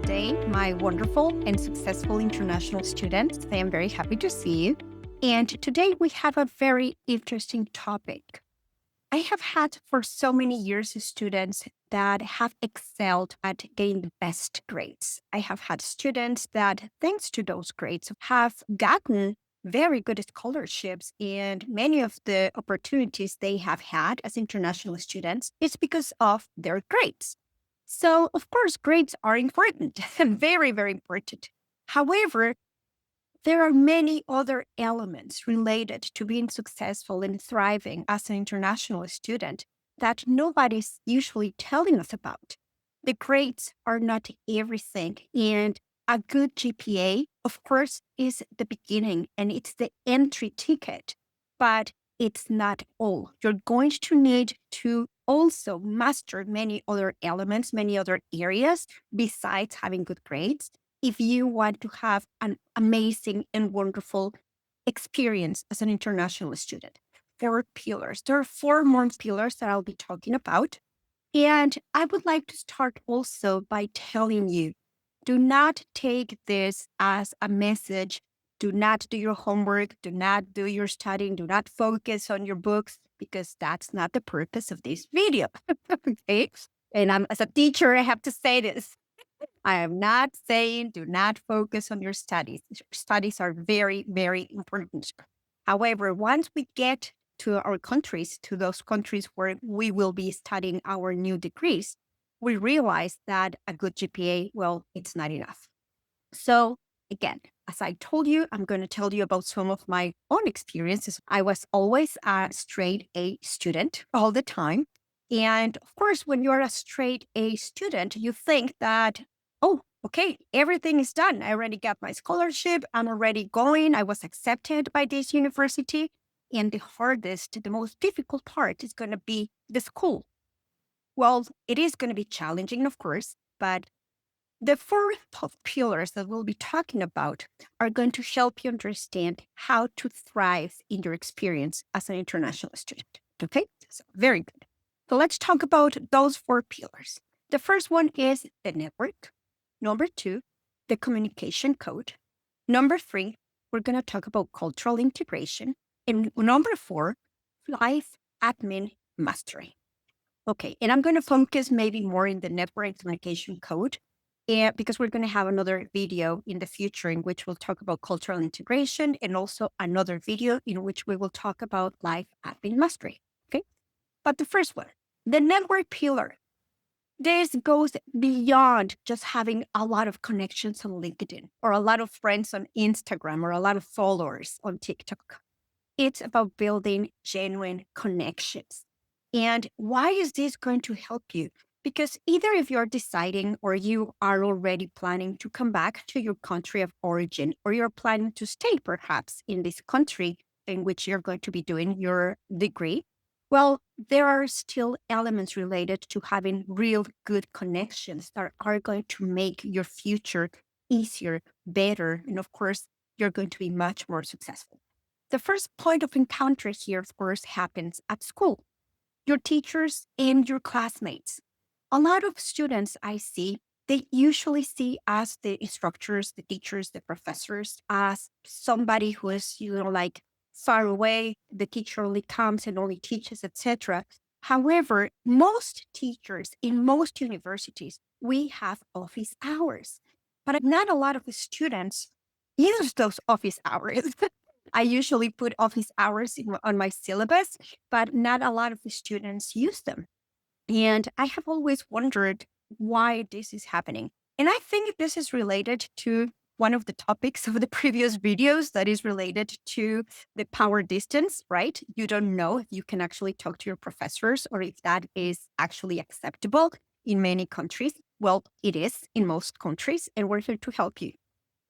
today, my wonderful and successful international students. I am very happy to see you. And today we have a very interesting topic. I have had for so many years students that have excelled at getting the best grades. I have had students that, thanks to those grades, have gotten very good scholarships, and many of the opportunities they have had as international students is because of their grades. So, of course, grades are important, very, very important. However, there are many other elements related to being successful and thriving as an international student that nobody's usually telling us about. The grades are not everything, and a good GPA, of course, is the beginning and it's the entry ticket, but it's not all. You're going to need to also master many other elements, many other areas besides having good grades if you want to have an amazing and wonderful experience as an international student. There are pillars. There are four more pillars that I'll be talking about. And I would like to start also by telling you, do not take this as a message. Do not do your homework. Do not do your studying. Do not focus on your books because that's not the purpose of this video. Okay. And as a teacher, I have to say this. I am not saying do not focus on your studies. Your studies are very, very important. However, once we get to our countries, to those countries where we will be studying our new degrees, we realize that a good GPA, well, it's not enough. So, again, as I told you, I'm going to tell you about some of my own experiences. I was always a straight A student all the time. And of course, when you're a straight A student, you think that, oh, okay, everything is done. I already got my scholarship. I'm already going. I was accepted by this university. And the hardest, the most difficult part is going to be the school. Well, it is going to be challenging, of course, but the four top pillars that we'll be talking about are going to help you understand how to thrive in your experience as an international student. Okay, so very good. So let's talk about those four pillars. The first one is the network. Number two, the communication code. Number three, we're going to talk about cultural integration. And number four, life admin mastery. Okay, and I'm going to focus maybe more in the network communication code because we're going to have another video in the future in which we'll talk about cultural integration and also another video in which we will talk about life admin mastery. Okay, but the first one, the network pillar. This goes beyond just having a lot of connections on LinkedIn or a lot of friends on Instagram or a lot of followers on TikTok. It's about building genuine connections. And why is this going to help you? Because either if you're deciding or you are already planning to come back to your country of origin, or you're planning to stay perhaps in this country in which you're going to be doing your degree, well, there are still elements related to having real good connections that are going to make your future easier, better, and of course, you're going to be much more successful. The first point of encounter here, of course, happens at school, your teachers and your classmates. A lot of students I see, they usually see as the instructors, the teachers, the professors as somebody who is, like far away. The teacher only comes and only teaches, etc. However, most teachers in most universities, we have office hours, but not a lot of the students use those office hours. I usually put office hours on my syllabus, but not a lot of the students use them. And I have always wondered why this is happening. And I think this is related to one of the topics of the previous videos that is related to the power distance, right? You don't know if you can actually talk to your professors or if that is actually acceptable in many countries. Well, it is in most countries, and we're here to help you.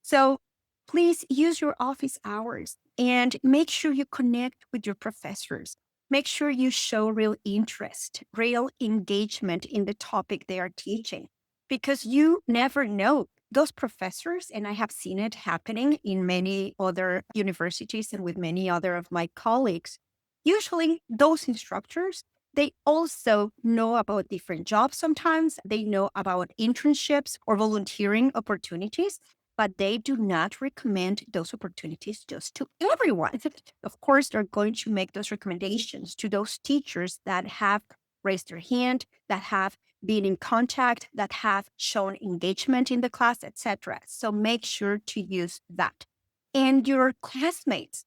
So please use your office hours and make sure you connect with your professors. Make sure you show real interest, real engagement in the topic they are teaching, because you never know. Those professors, and I have seen it happening in many other universities and with many other of my colleagues, usually those instructors, They also know about different jobs sometimes. They know about internships or volunteering opportunities, but they do not recommend those opportunities just to everyone. Of course, they're going to make those recommendations to those teachers that have raised their hand, that have been in contact, that have shown engagement in the class, etc. So make sure to use that. And your classmates,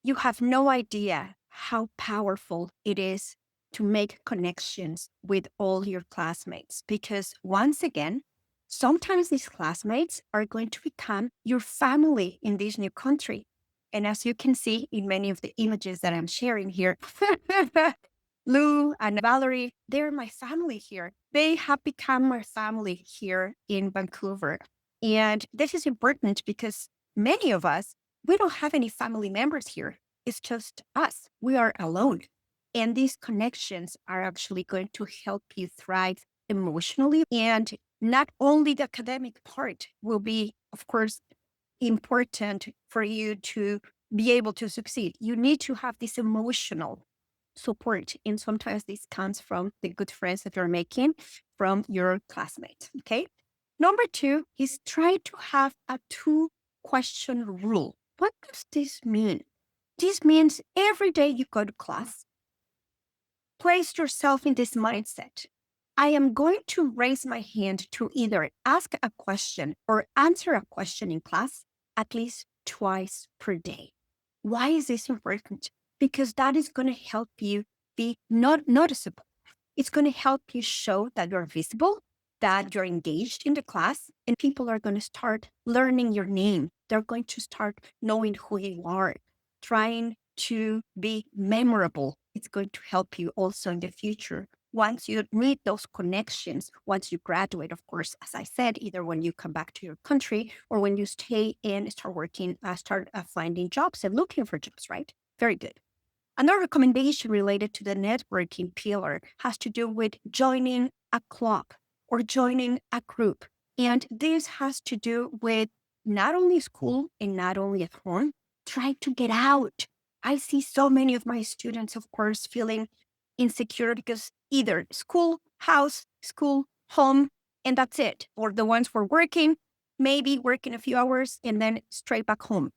you have no idea how powerful it is to make connections with all your classmates. Because once again, sometimes these classmates are going to become your family in this new country. And as you can see in many of the images that I'm sharing here, Lou and Valerie, they're my family here. They have become my family here in Vancouver. And this is important because many of us, we don't have any family members here. It's just us. We are alone. And these connections are actually going to help you thrive emotionally. And not only the academic part will be, of course, important for you to be able to succeed. You need to have this emotional support. And sometimes this comes from the good friends that you're making from your classmates. Okay. Number two is try to have a 2-question rule. What does this mean? This means every day you go to class, place yourself in this mindset. I am going to raise my hand to either ask a question or answer a question in class at least twice per day. Why is this important? Because that is going to help you be not noticeable. It's going to help you show that you're visible, that you're engaged in the class, and people are going to start learning your name. They're going to start knowing who you are, trying to be memorable. It's going to help you also in the future. Once you meet those connections, once you graduate, of course, as I said, either when you come back to your country or when you stay and start working, start finding jobs and looking for jobs, right? Very good. Another recommendation related to the networking pillar has to do with joining a club or joining a group. And this has to do with not only school and not only at home, try to get out. I see so many of my students, of course, feeling insecure because either school, house, school, home, and that's it. Or the ones who are working, maybe working a few hours and then straight back home.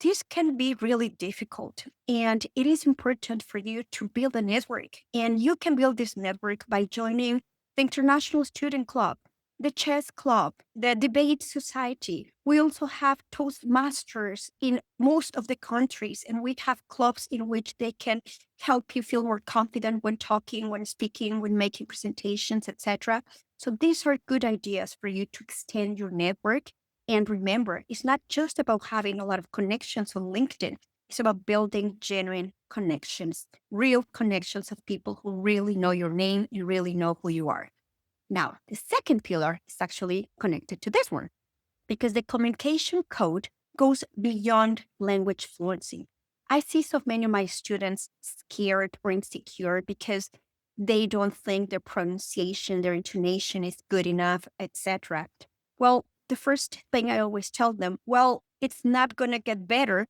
This can be really difficult, and it is important for you to build a network. And you can build this network by joining the International Student Club, the Chess Club, the Debate Society. We also have Toastmasters in most of the countries, and we have clubs in which they can help you feel more confident when talking, when speaking, when making presentations, etc. So these are good ideas for you to extend your network. And remember, it's not just about having a lot of connections on LinkedIn. It's about building genuine connections, real connections of people who really know your name and really know who you are. Now, the second pillar is actually connected to this one because the communication code goes beyond language fluency. I see so many of my students scared or insecure because they don't think their pronunciation, their intonation is good enough, etc. Well, the first thing I always tell them, well, it's not going to get better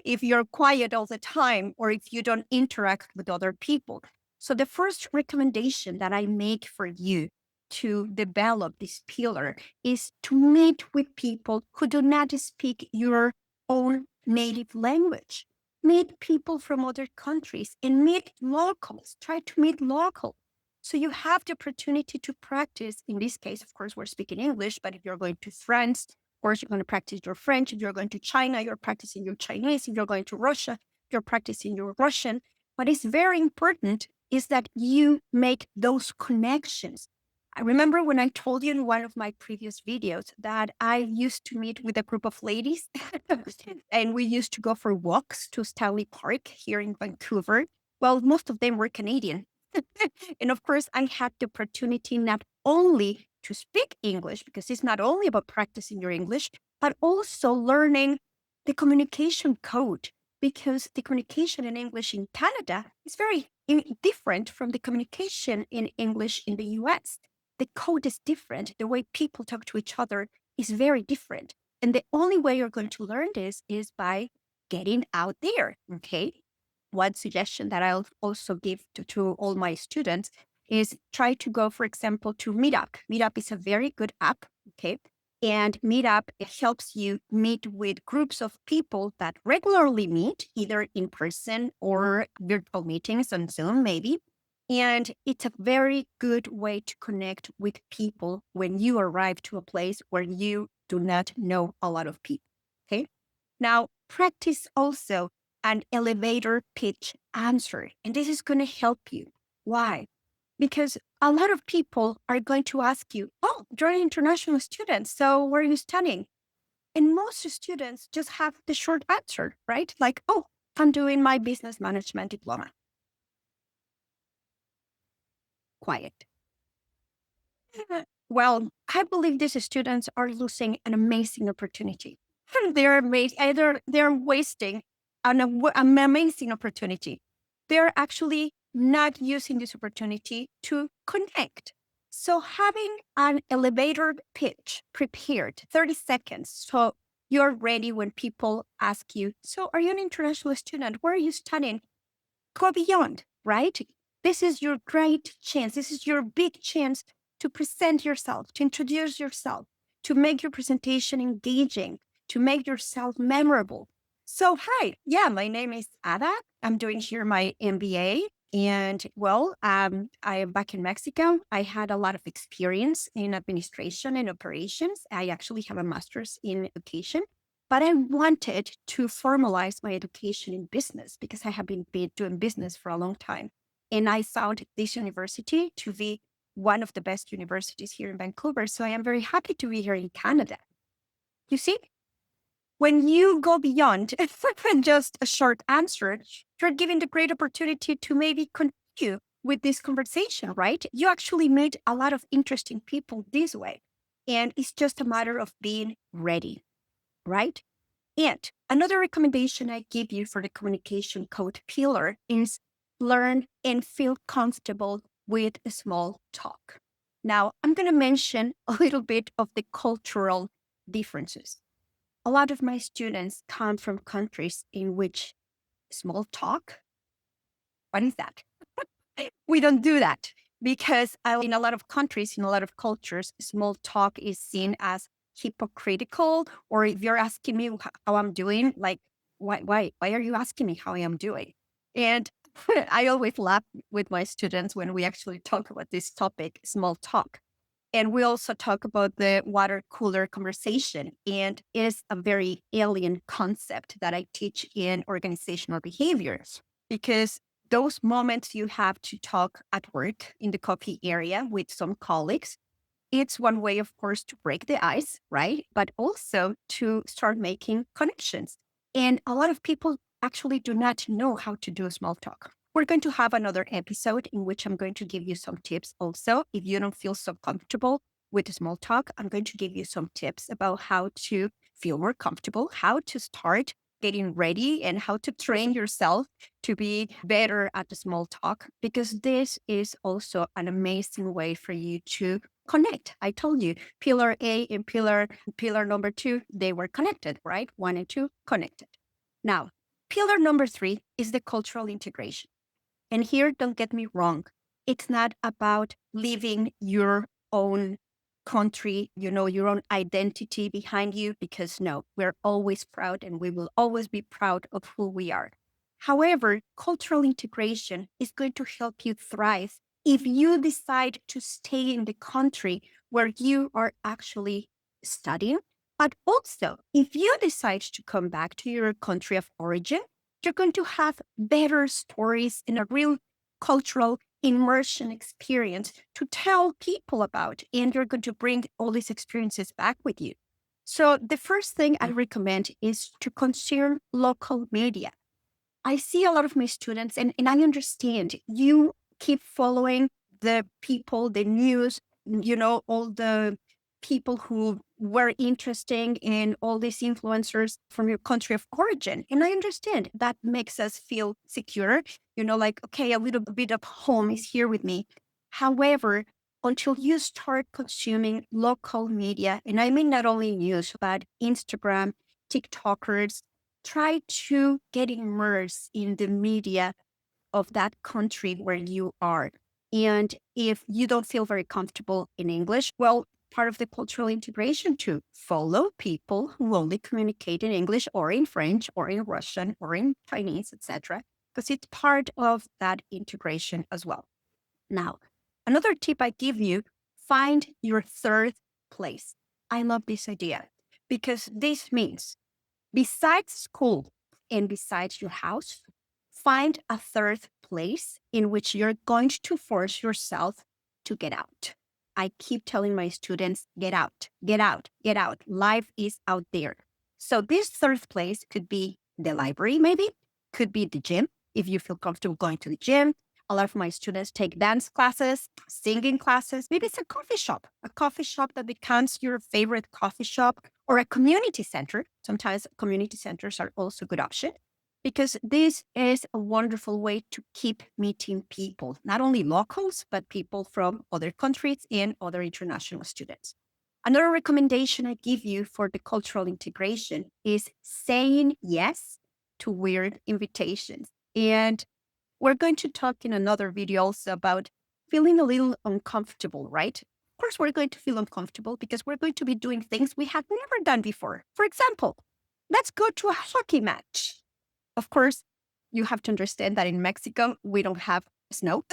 if you're quiet all the time or if you don't interact with other people. So the first recommendation that I make for you to develop this pillar is to meet with people who do not speak your own native language. Meet people from other countries and meet locals. Try to meet local. So you have the opportunity to practice. In this case, of course, we're speaking English, but if you're going to France, of course, you're going to practice your French. If you're going to China, you're practicing your Chinese. If you're going to Russia, you're practicing your Russian. What is very important is that you make those connections. I remember when I told you in one of my previous videos that I used to meet with a group of ladies and we used to go for walks to Stanley Park here in Vancouver. Well, most of them were Canadian. And of course, I had the opportunity not only to speak English, because it's not only about practicing your English, but also learning the communication code, because the communication in English in Canada is very different from the communication in English in the US. The code is different. The way people talk to each other is very different. And the only way you're going to learn this is by getting out there. Okay. one suggestion that I'll also give to all my students is try to go, for example, to Meetup. Meetup is a very good app. Okay. And Meetup, it helps you meet with groups of people that regularly meet, either in person or virtual meetings on Zoom, maybe. And it's a very good way to connect with people when you arrive to a place where you do not know a lot of people. Okay. Now, practice also an elevator pitch answer. And this is going to help you. Why? Because a lot of people are going to ask you, oh, you're an international student, so where are you studying? And most students just have the short answer, right? Like, oh, I'm doing my business management diploma. Quiet. Well, I believe these students are losing an amazing opportunity. They're amazing. Either they're wasting an amazing opportunity. They're actually not using this opportunity to connect. So having an elevator pitch prepared, 30 seconds, so you're ready when people ask you, so are you an international student? Where are you studying? Go beyond, right? This is your great chance. This is your big chance to present yourself, to introduce yourself, to make your presentation engaging, to make yourself memorable. So, hi, yeah, my name is Ada. I'm doing here my MBA. And well, I am back in Mexico. I had a lot of experience in administration and operations. I actually have a master's in education. But I wanted to formalize my education in business because I have been doing business for a long time. And I found this university to be one of the best universities here in Vancouver. So I am very happy to be here in Canada. You see, when you go beyond just a short answer, you're given the great opportunity to maybe continue with this conversation, right? You actually meet a lot of interesting people this way. And it's just a matter of being ready, right? And another recommendation I give you for the communication code pillar is learn and feel comfortable with a small talk. Now, I'm going to mention a little bit of the cultural differences. A lot of my students come from countries in which small talk, what is that? We don't do that because in a lot of countries, in a lot of cultures, small talk is seen as hypocritical. Or if you're asking me how I'm doing, like, why are you asking me how I am doing? And I always laugh with my students when we actually talk about this topic, small talk. And we also talk about the water cooler conversation. And it is a very alien concept that I teach in organizational behaviors because those moments you have to talk at work in the coffee area with some colleagues, it's one way, of course, to break the ice, right? But also to start making connections. And a lot of people actually do not know how to do small talk. We're going to have another episode in which I'm going to give you some tips also. If you don't feel so comfortable with small talk, I'm going to give you some tips about how to feel more comfortable, how to start getting ready, and how to train yourself to be better at the small talk, because this is also an amazing way for you to connect. I told you pillar A and pillar number 2, they were connected, right? 1 and 2 connected. Now, pillar number 3 is the cultural integration. And here, don't get me wrong, it's not about leaving your own country, your own identity behind you, because no, we're always proud and we will always be proud of who we are. However, cultural integration is going to help you thrive if you decide to stay in the country where you are actually studying. But also, if you decide to come back to your country of origin, you're going to have better stories and a real cultural immersion experience to tell people about. And you're going to bring all these experiences back with you. So, the first thing I recommend is to consume local media. I see a lot of my students, and I understand you keep following the people, the news, all the people who were interesting in all these influencers from your country of origin. And I understand that makes us feel secure, like, okay, a little bit of home is here with me. However, until you start consuming local media, and I mean not only news, but Instagram, TikTokers, try to get immersed in the media of that country where you are. And if you don't feel very comfortable in English, well, part of the cultural integration to follow people who only communicate in English or in French or in Russian or in Chinese, etc., because it's part of that integration as well. Now, another tip I give you, find your third place. I love this idea because this means besides school and besides your house, find a third place in which you're going to force yourself to get out. I keep telling my students, get out, get out, get out. Life is out there. So this third place could be the library, maybe, could be the gym, if you feel comfortable going to the gym. A lot of my students take dance classes, singing classes. Maybe it's a coffee shop that becomes your favorite coffee shop, or a community center. Sometimes community centers are also a good option because this is a wonderful way to keep meeting people, not only locals, but people from other countries and other international students. Another recommendation I give you for the cultural integration is saying yes to weird invitations. And we're going to talk in another video also about feeling a little uncomfortable, right? Of course, we're going to feel uncomfortable because we're going to be doing things we have never done before. For example, let's go to a hockey match. Of course, you have to understand that in Mexico, we don't have snow,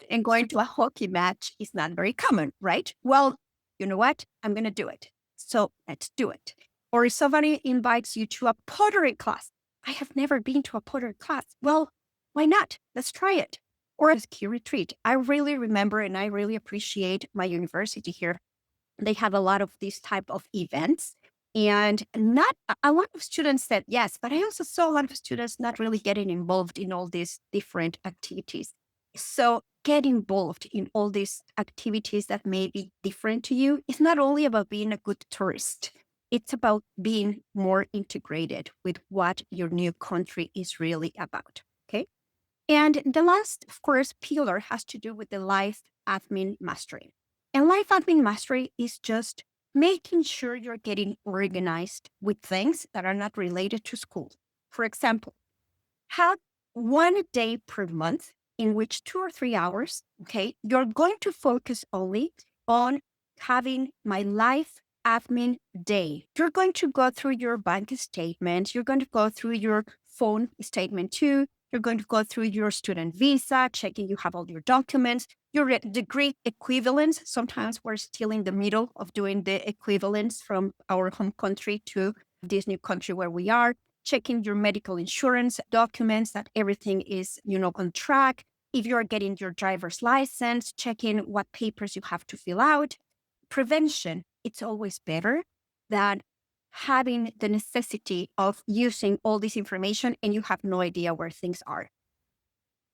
and going to a hockey match is not very common, right? Well, you know what? I'm going to do it. So let's do it. Or if somebody invites you to a pottery class, I have never been to a pottery class. Well, why not? Let's try it. Or a ski retreat. I really remember and I really appreciate my university here. They have a lot of these type of events, and not a lot of students said yes, but I also saw a lot of students not really getting involved in all these different activities. So get involved in all these activities that may be different to you. It's not only about being a good tourist, it's about being more integrated with what your new country is really about. Okay. And the last, of course, pillar has to do with the life admin mastery. And life admin mastery is just making sure you're getting organized with things that are not related to school. For example, have one day per month in which 2 or 3 hours, okay, you're going to focus only on having my life admin day. You're going to go through your bank statement. You're going to go through your phone statement too. You're going to go through your student visa, checking you have all your documents, your degree equivalents. Sometimes we're still in the middle of doing the equivalents from our home country to this new country where we are, checking your medical insurance documents, that everything is, on track. If you're getting your driver's license, checking what papers you have to fill out. Prevention, it's always better than having the necessity of using all this information and you have no idea where things are.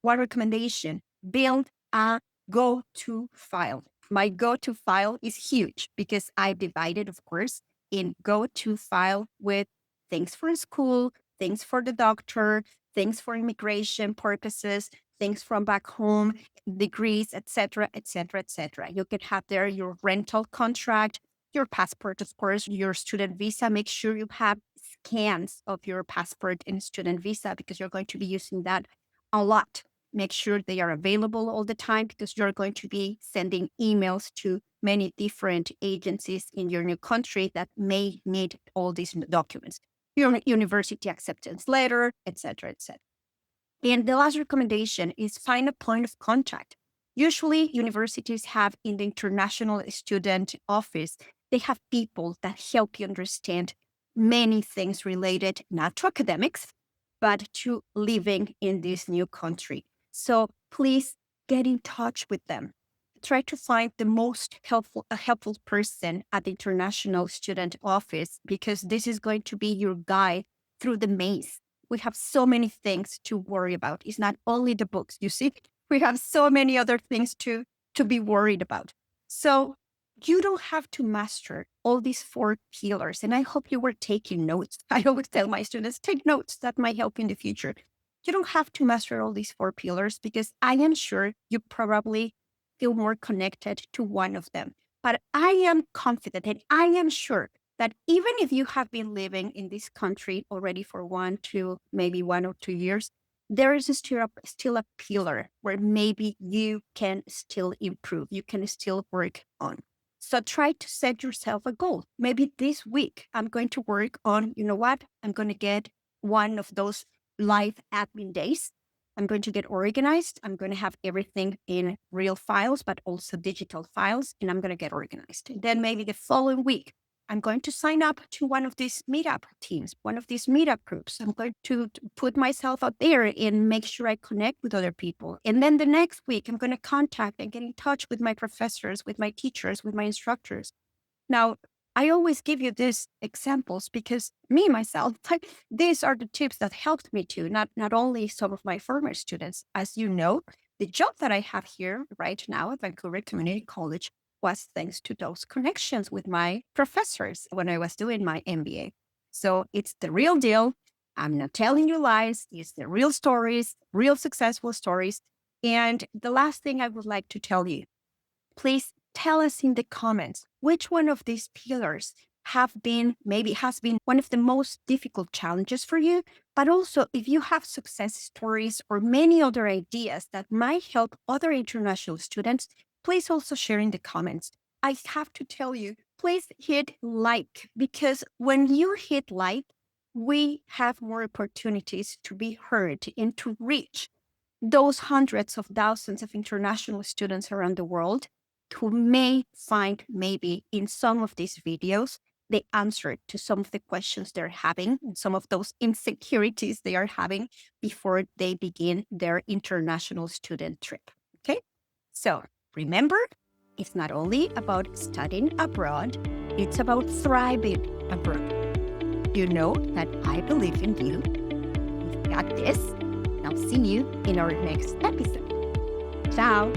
One recommendation, build a go-to file. My go-to file is huge because I divided, of course, in go-to file with things for school, things for the doctor, things for immigration purposes, things from back home, degrees, etc., etc., etc. You can have there your rental contract, your passport, of course, your student visa. Make sure you have scans of your passport and student visa because you're going to be using that a lot. Make sure they are available all the time because you're going to be sending emails to many different agencies in your new country that may need all these documents. Your university acceptance letter, etc., etc. And the last recommendation is find a point of contact. Usually, universities have in the international student office, they have people that help you understand many things related not to academics, but to living in this new country. So please get in touch with them. Try to find the most helpful person at the international student office because this is going to be your guide through the maze. We have so many things to worry about. It's not only the books, you see. We have so many other things to be worried about. So you don't have to master all these 4 pillars. And I hope you were taking notes. I always tell my students, take notes that might help you in the future. You don't have to master all these 4 pillars because I am sure you probably feel more connected to one of them. But I am confident and I am sure that even if you have been living in this country already for 1 or 2 years, there is still a pillar where maybe you can still improve, you can still work on. So try to set yourself a goal. Maybe this week I'm going to work on, you know what? I'm going to get one of those live admin days. I'm going to get organized. I'm going to have everything in real files, but also digital files, and I'm going to get organized. And then maybe the following week, I'm going to sign up to one of these meetup teams, one of these meetup groups. I'm going to put myself out there and make sure I connect with other people. And then the next week, I'm going to contact and get in touch with my professors, with my teachers, with my instructors. Now, I always give you these examples because me, myself, these are the tips that helped me too, not only some of my former students. As you know, the job that I have here right now at Vancouver Community College was thanks to those connections with my professors when I was doing my MBA. So it's the real deal. I'm not telling you lies. It's the real stories, real successful stories. And the last thing I would like to tell you, please tell us in the comments which one of these pillars has been one of the most difficult challenges for you, but also if you have success stories or many other ideas that might help other international students, please also share in the comments. I have to tell you, please hit like, because when you hit like, we have more opportunities to be heard and to reach those hundreds of thousands of international students around the world who may find maybe in some of these videos the answer to some of the questions they're having and some of those insecurities they are having before they begin their international student trip. Okay? So remember, it's not only about studying abroad, it's about thriving abroad. You know that I believe in you. You've got this. I'll see you in our next episode. Ciao.